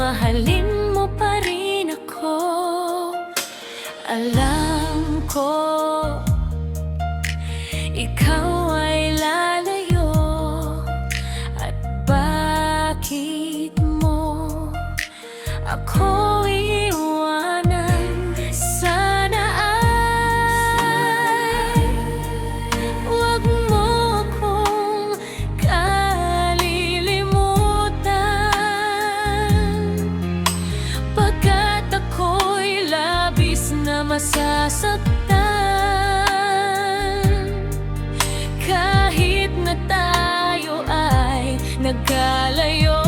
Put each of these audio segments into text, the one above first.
mahalin mo pa rin ako. Alam ko ikaw ay lalayo, at bakit mo ako iiwanan? Sana ay wag mo akong kalilimutan, pagkat ako'y labis na masasaktan. Kahit na tayo ay nagkalayo,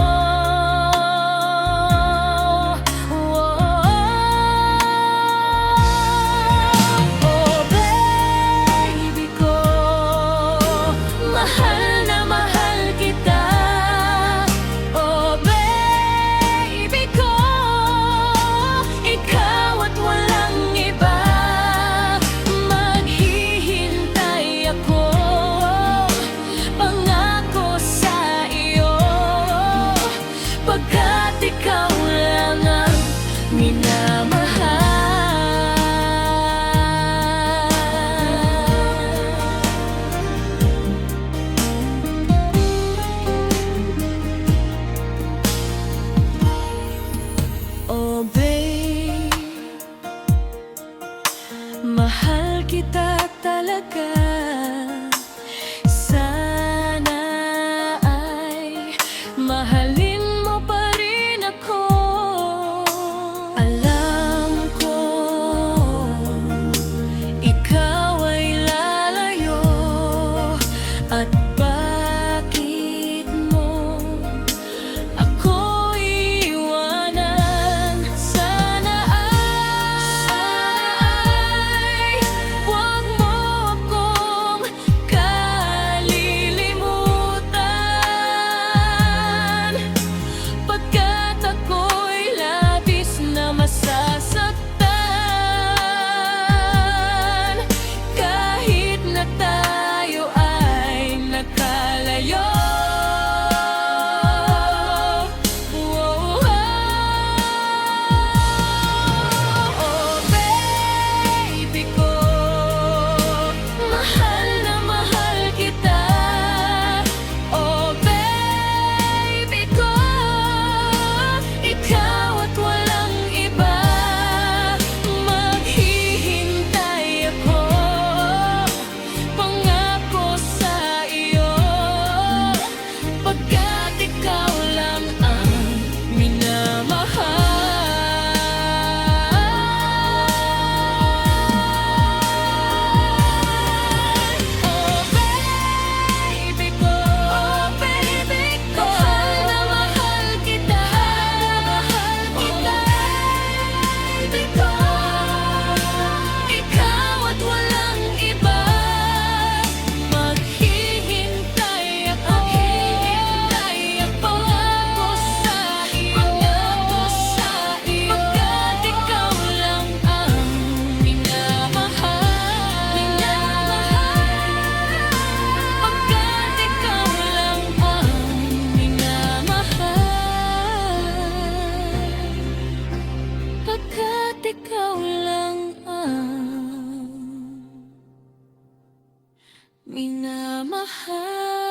oh baby ko, mahal na mahal kita. Oh baby ko, ikaw at walang iba. Maghihintay ako, pangako sa iyo, pagkat ikaw lang ang minamahal. Oh babe, mahal kita talaga. Sana ay mahalin mo pa rin ako. Alam ko ikaw ay lalayo, at bakit mo ako iiwanan? Sana ay wag mo akong kalilimutan, pagkat ako'y labis na masasaktan. Kahit na tayo ay nagkalayo, oh baby ko, mahal na mahal kita. Oh baby ko, ikaw at walang iba. Maghihintay ako, pangako sa iyo, pagkat ikaw lang ang minamahal. Oh baby ko, mahal na mahal kita. Baby ko, ikaw at walang iba. Maghihintay ako, pangako sa iyo, pagkat ikaw lang ang minamahal. Pagkat ikaw lang ang minamahal. Pagkat ikaw lang ang minamahal.